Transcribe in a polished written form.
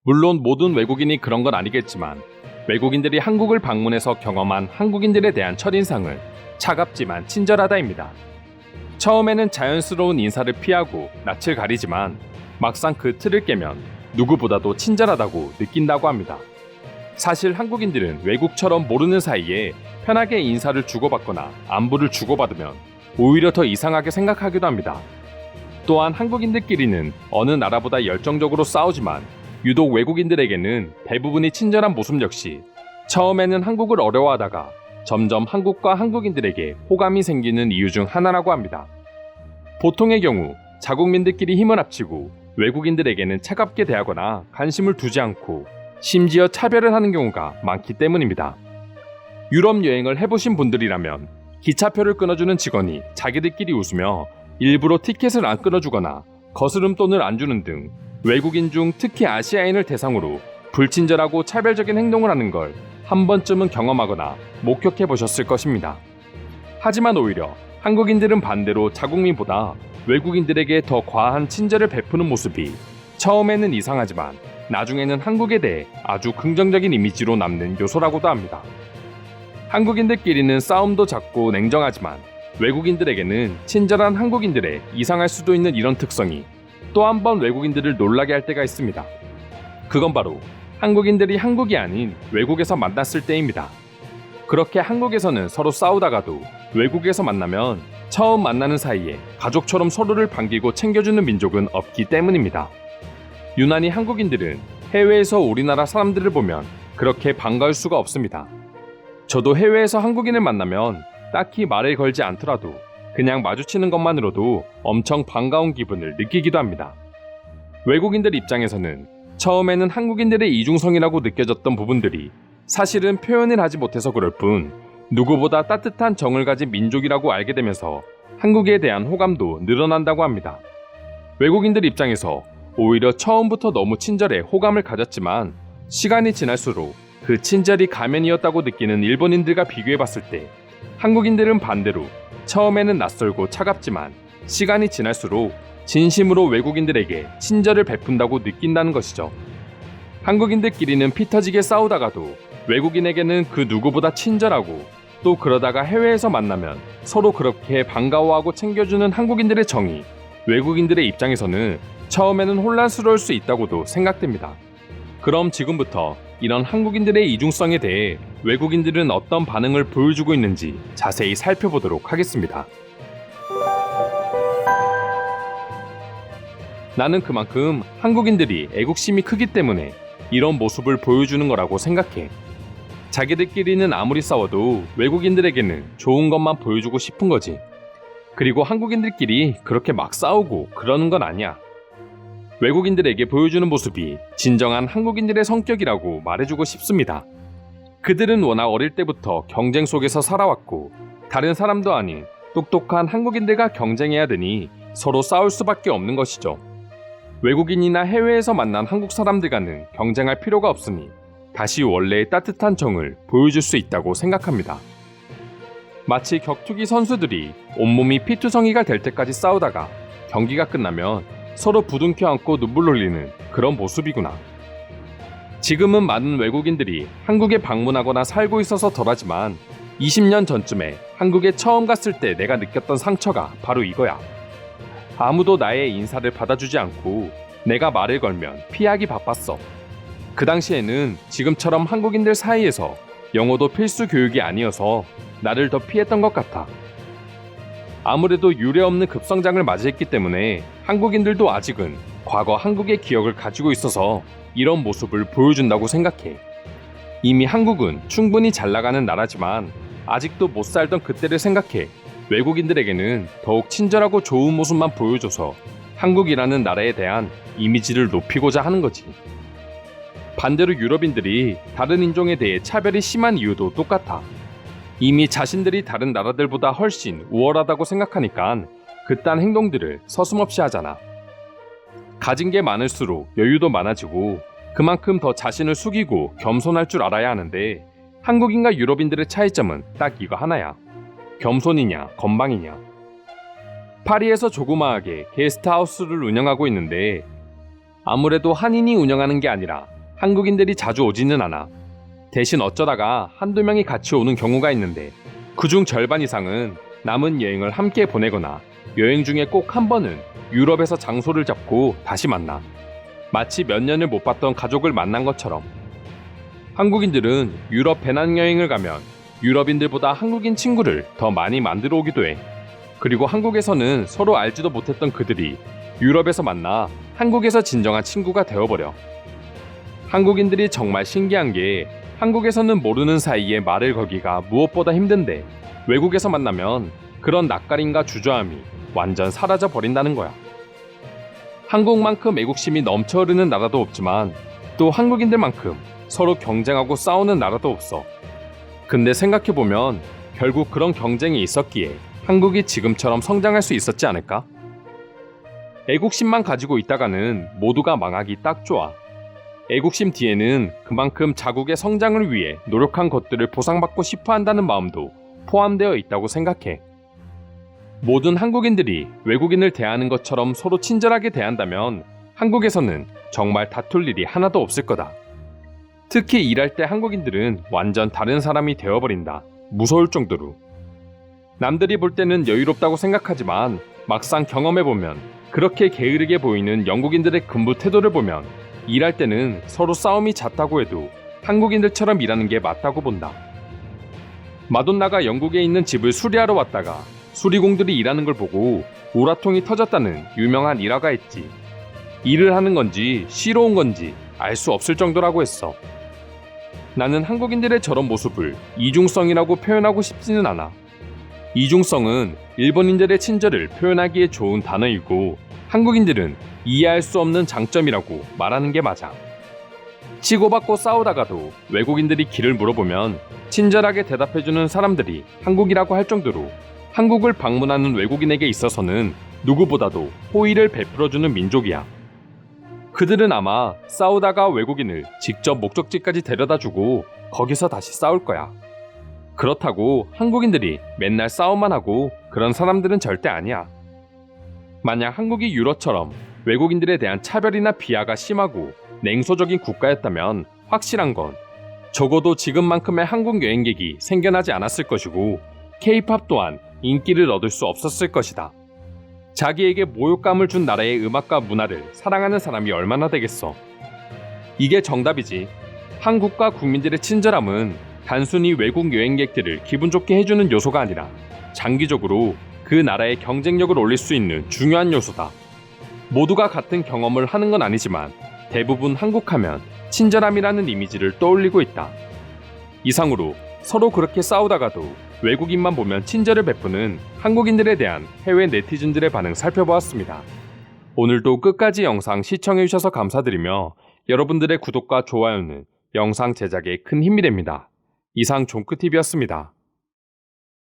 물론 모든 외국인이 그런 건 아니겠지만 외국인들이 한국을 방문해서 경험한 한국인들에 대한 첫인상은 차갑지만 친절하다입니다. 처음에는 자연스러운 인사를 피하고 낯을 가리지만 막상 그 틀을 깨면 누구보다도 친절하다고 느낀다고 합니다. 사실 한국인들은 외국처럼 모르는 사이에 편하게 인사를 주고받거나 안부를 주고받으면 오히려 더 이상하게 생각하기도 합니다. 또한 한국인들끼리는 어느 나라보다 열정적으로 싸우지만 유독 외국인들에게는 대부분이 친절한 모습 역시 처음에는 한국을 어려워하다가 점점 한국과 한국인들에게 호감이 생기는 이유 중 하나라고 합니다. 보통의 경우 자국민들끼리 힘을 합치고 외국인들에게는 차갑게 대하거나 관심을 두지 않고 심지어 차별을 하는 경우가 많기 때문입니다. 유럽 여행을 해보신 분들이라면 기차표를 끊어주는 직원이 자기들끼리 웃으며 일부러 티켓을 안 끊어주거나 거스름돈을 안 주는 등 외국인 중 특히 아시아인을 대상으로 불친절하고 차별적인 행동을 하는 걸 한 번쯤은 경험하거나 목격해 보셨을 것입니다. 하지만 오히려 한국인들은 반대로 자국민보다 외국인들에게 더 과한 친절을 베푸는 모습이 처음에는 이상하지만 나중에는 한국에 대해 아주 긍정적인 이미지로 남는 요소라고도 합니다. 한국인들끼리는 싸움도 잦고 냉정하지만 외국인들에게는 친절한 한국인들의 이상할 수도 있는 이런 특성이 또 한 번 외국인들을 놀라게 할 때가 있습니다. 그건 바로 한국인들이 한국이 아닌 외국에서 만났을 때입니다. 그렇게 한국에서는 서로 싸우다가도 외국에서 만나면 처음 만나는 사이에 가족처럼 서로를 반기고 챙겨주는 민족은 없기 때문입니다. 유난히 한국인들은 해외에서 우리나라 사람들을 보면 그렇게 반가울 수가 없습니다. 저도 해외에서 한국인을 만나면 딱히 말을 걸지 않더라도 그냥 마주치는 것만으로도 엄청 반가운 기분을 느끼기도 합니다. 외국인들 입장에서는 처음에는 한국인들의 이중성이라고 느껴졌던 부분들이 사실은 표현을 하지 못해서 그럴 뿐 누구보다 따뜻한 정을 가진 민족이라고 알게 되면서 한국에 대한 호감도 늘어난다고 합니다. 외국인들 입장에서 오히려 처음부터 너무 친절해 호감을 가졌지만 시간이 지날수록 그 친절이 가면이었다고 느끼는 일본인들과 비교해봤을 때 한국인들은 반대로 처음에는 낯설고 차갑지만 시간이 지날수록 진심으로 외국인들에게 친절을 베푼다고 느낀다는 것이죠. 한국인들끼리는 피 터지게 싸우다가도 외국인에게는 그 누구보다 친절하고 또 그러다가 해외에서 만나면 서로 그렇게 반가워하고 챙겨주는 한국인들의 정이 외국인들의 입장에서는 처음에는 혼란스러울 수 있다고도 생각됩니다. 그럼 지금부터 이런 한국인들의 이중성에 대해 외국인들은 어떤 반응을 보여주고 있는지 자세히 살펴보도록 하겠습니다. 나는 그만큼 한국인들이 애국심이 크기 때문에 이런 모습을 보여주는 거라고 생각해. 자기들끼리는 아무리 싸워도 외국인들에게는 좋은 것만 보여주고 싶은 거지. 그리고 한국인들끼리 그렇게 막 싸우고 그러는 건 아니야. 외국인들에게 보여주는 모습이 진정한 한국인들의 성격이라고 말해주고 싶습니다. 그들은 워낙 어릴 때부터 경쟁 속에서 살아왔고 다른 사람도 아닌 똑똑한 한국인들과 경쟁해야 되니 서로 싸울 수밖에 없는 것이죠. 외국인이나 해외에서 만난 한국 사람들과는 경쟁할 필요가 없으니 다시 원래의 따뜻한 정을 보여줄 수 있다고 생각합니다. 마치 격투기 선수들이 온몸이 피투성이가 될 때까지 싸우다가 경기가 끝나면 서로 부둥켜 안고 눈물 흘리는 그런 모습이구나. 지금은 많은 외국인들이 한국에 방문하거나 살고 있어서 덜하지만 20년 전쯤에 한국에 처음 갔을 때 내가 느꼈던 상처가 바로 이거야. 아무도 나의 인사를 받아주지 않고 내가 말을 걸면 피하기 바빴어. 그 당시에는 지금처럼 한국인들 사이에서 영어도 필수 교육이 아니어서 나를 더 피했던 것 같아. 아무래도 유례없는 급성장을 맞이했기 때문에 한국인들도 아직은 과거 한국의 기억을 가지고 있어서 이런 모습을 보여준다고 생각해. 이미 한국은 충분히 잘 나가는 나라지만 아직도 못 살던 그때를 생각해 외국인들에게는 더욱 친절하고 좋은 모습만 보여줘서 한국이라는 나라에 대한 이미지를 높이고자 하는 거지. 반대로 유럽인들이 다른 인종에 대해 차별이 심한 이유도 똑같아. 이미 자신들이 다른 나라들보다 훨씬 우월하다고 생각하니까 그딴 행동들을 서슴없이 하잖아. 가진 게 많을수록 여유도 많아지고 그만큼 더 자신을 숙이고 겸손할 줄 알아야 하는데 한국인과 유럽인들의 차이점은 딱 이거 하나야. 겸손이냐 건방이냐. 파리에서 조그마하게 게스트하우스를 운영하고 있는데 아무래도 한인이 운영하는 게 아니라 한국인들이 자주 오지는 않아. 대신 어쩌다가 한두 명이 같이 오는 경우가 있는데 그중 절반 이상은 남은 여행을 함께 보내거나 여행 중에 꼭 한 번은 유럽에서 장소를 잡고 다시 만나. 마치 몇 년을 못 봤던 가족을 만난 것처럼. 한국인들은 유럽 배낭여행을 가면 유럽인들보다 한국인 친구를 더 많이 만들어 오기도 해. 그리고 한국에서는 서로 알지도 못했던 그들이 유럽에서 만나 한국에서 진정한 친구가 되어버려. 한국인들이 정말 신기한 게 한국에서는 모르는 사이에 말을 걸기가 무엇보다 힘든데 외국에서 만나면 그런 낯가림과 주저함이 완전 사라져 버린다는 거야. 한국만큼 애국심이 넘쳐 흐르는 나라도 없지만 또 한국인들만큼 서로 경쟁하고 싸우는 나라도 없어. 근데 생각해보면 결국 그런 경쟁이 있었기에 한국이 지금처럼 성장할 수 있었지 않을까? 애국심만 가지고 있다가는 모두가 망하기 딱 좋아. 애국심 뒤에는 그만큼 자국의 성장을 위해 노력한 것들을 보상받고 싶어 한다는 마음도 포함되어 있다고 생각해. 모든 한국인들이 외국인을 대하는 것처럼 서로 친절하게 대한다면 한국에서는 정말 다툴 일이 하나도 없을 거다. 특히 일할 때 한국인들은 완전 다른 사람이 되어버린다. 무서울 정도로. 남들이 볼 때는 여유롭다고 생각하지만 막상 경험해보면 그렇게 게으르게 보이는 영국인들의 근무 태도를 보면 일할 때는 서로 싸움이 잦다고 해도 한국인들처럼 일하는 게 맞다고 본다. 마돈나가 영국에 있는 집을 수리하러 왔다가 수리공들이 일하는 걸 보고 오라통이 터졌다는 유명한 일화가 있지. 일을 하는 건지 쉬러 온 건지 알 수 없을 정도라고 했어. 나는 한국인들의 저런 모습을 이중성이라고 표현하고 싶지는 않아. 이중성은 일본인들의 친절을 표현하기에 좋은 단어이고 한국인들은 이해할 수 없는 장점이라고 말하는 게 맞아. 치고받고 싸우다가도 외국인들이 길을 물어보면 친절하게 대답해주는 사람들이 한국이라고 할 정도로 한국을 방문하는 외국인에게 있어서는 누구보다도 호의를 베풀어주는 민족이야. 그들은 아마 싸우다가 외국인을 직접 목적지까지 데려다주고 거기서 다시 싸울 거야. 그렇다고 한국인들이 맨날 싸움만 하고 그런 사람들은 절대 아니야. 만약 한국이 유럽처럼 외국인들에 대한 차별이나 비하가 심하고 냉소적인 국가였다면 확실한 건 적어도 지금만큼의 한국 여행객이 생겨나지 않았을 것이고 K-팝 또한 인기를 얻을 수 없었을 것이다. 자기에게 모욕감을 준 나라의 음악과 문화를 사랑하는 사람이 얼마나 되겠어. 이게 정답이지. 한국과 국민들의 친절함은 단순히 외국 여행객들을 기분 좋게 해주는 요소가 아니라 장기적으로 그 나라의 경쟁력을 올릴 수 있는 중요한 요소다. 모두가 같은 경험을 하는 건 아니지만 대부분 한국하면 친절함이라는 이미지를 떠올리고 있다. 이상으로 서로 그렇게 싸우다가도 외국인만 보면 친절을 베푸는 한국인들에 대한 해외 네티즌들의 반응 살펴보았습니다. 오늘도 끝까지 영상 시청해주셔서 감사드리며 여러분들의 구독과 좋아요는 영상 제작에 큰 힘이 됩니다. 이상 종크TV였습니다.